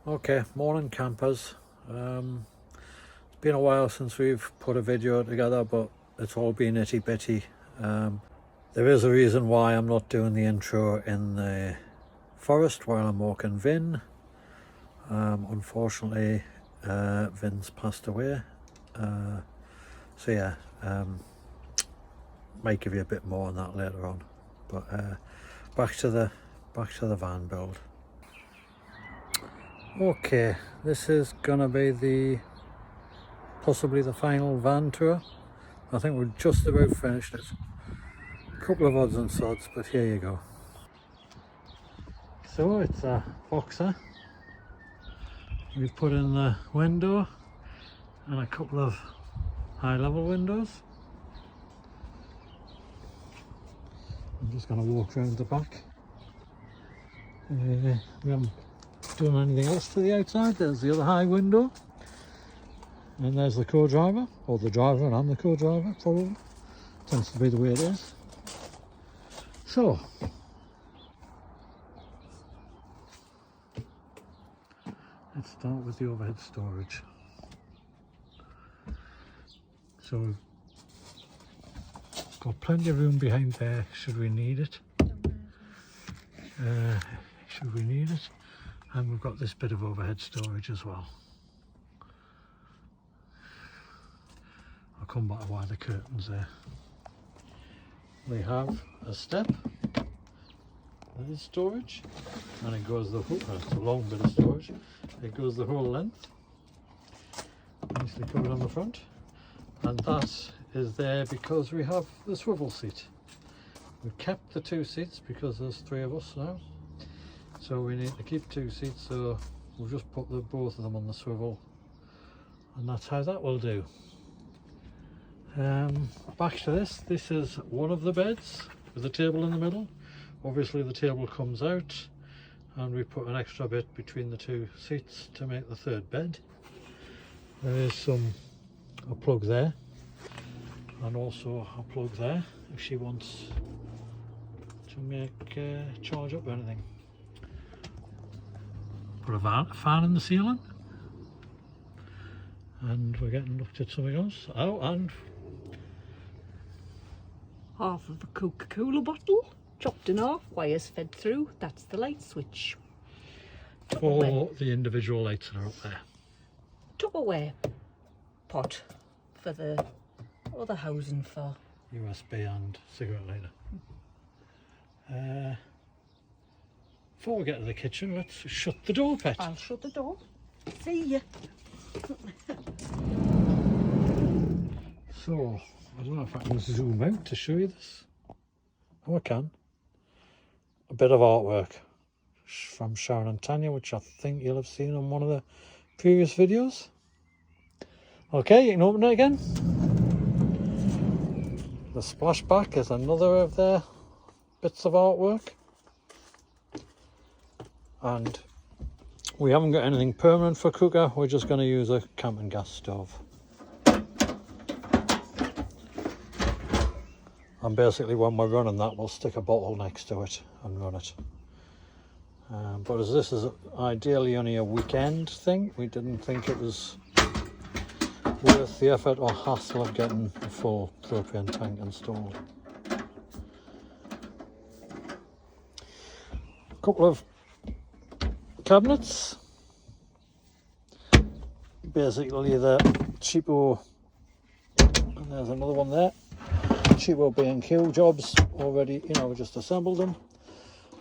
Okay, morning campers. It's been a while since we've put a video together, but it's all been itty bitty. There is a reason why I'm not doing the intro in the forest while I'm walking Vin. Unfortunately, Vin's passed away. So yeah, might give you a bit more on that later on. But back to the van build. Okay, this is gonna be possibly the final van tour. I think we're just about finished it. A couple of odds and sods, but here you go. So it's a Boxer. We've put in the window and a couple of high level windows. I'm just going to walk around the back. We haven't done anything else to the outside. There's the other high window. And there's the co-driver, or the driver and I'm the co-driver, probably. Tends to be the way it is. So, let's start with the overhead storage. So we've got plenty of room behind there should we need it. And we've got this bit of overhead storage as well. I'll come back to why the curtains there. We have a step. That is storage, and it goes the whole. It's a long bit of storage. It goes the whole length. Nicely covered on the front, and that is there because we have the swivel seat. We've kept the two seats because there's three of us now, so we need to keep two seats. So we'll just put both of them on the swivel, and that's how that will do. Back to this. This is one of the beds with a table in the middle. Obviously the table comes out and we put an extra bit between the two seats to make the third bed. There is a plug there and also a plug there if she wants to make charge up or anything. Put a fan in the ceiling, and we're getting looked at something else. Oh, and half of a Coca-Cola bottle chopped in half, wires fed through. That's the light switch. for the individual lights that are up there. Tupperware pot for the other housing for USB and cigarette lighter. Before we get to the kitchen, let's shut the door, Pet. I'll shut the door. See ya. So, I don't know if I can zoom out to show you this. Oh, I can. A bit of artwork from Sharon and Tanya, which I think you'll have seen on one of the previous videos. Okay, you can open it again. The splashback is another of their bits of artwork. And we haven't got anything permanent for cooker, we're just going to use a camping gas stove. And basically when we're running that, we'll stick a bottle next to it and run it. But as this is ideally only a weekend thing, we didn't think it was worth the effort or hassle of getting a full propane tank installed. A couple of cabinets. Basically the cheapo, and there's another one there. Cheapo B&Q jobs already, we just assembled them.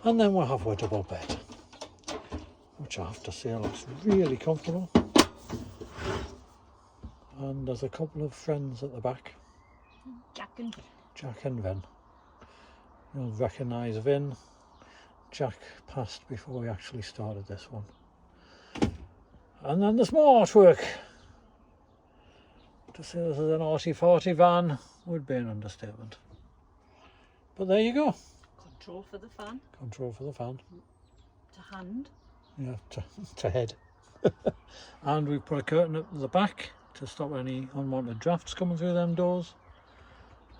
And then we'll have our double bed, which I have to say looks really comfortable. And there's a couple of friends at the back. Jack and Vin. You'll recognise Vin. Jack passed before we actually started this one. And then there's more artwork. To say this is an arty-farty van would be an understatement. But there you go. control for the fan. Control for the fan. To hand. Yeah, to head. And we've put a curtain at the back to stop any unwanted drafts coming through them doors.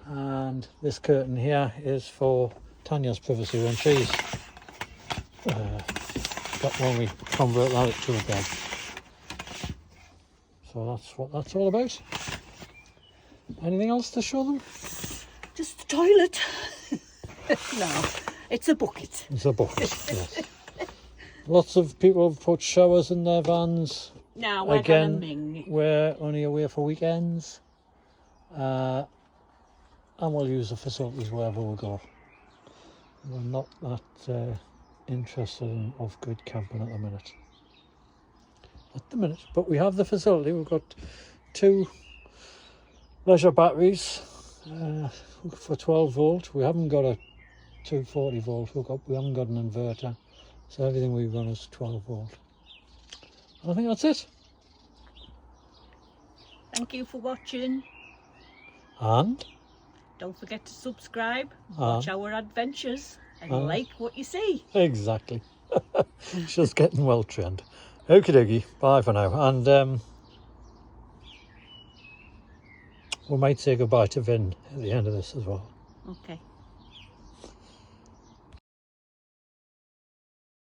And this curtain here is for Tanya's privacy when she's get when we convert that to a bed. So that's what that's all about. Anything else to show them? Just the toilet. No, it's a bucket. It's a bucket, yes. Lots of people have put showers in their vans. Now we're Again, gonna ming. we're only away for weekends. And we'll use the facilities wherever we go. We're not that interested in off-grid camping at the minute. But we have the facility. We've got 2 leisure batteries for 12 volt. We haven't got a 240 volt. We haven't got an inverter. So everything we run is 12 volt. And I think that's it. Thank you for watching. And Don't forget to subscribe, watch our adventures, and like what you see. exactly. She's getting well trained. Okie dokie. Bye for now. And we might say goodbye to Vin at the end of this as well. Okay.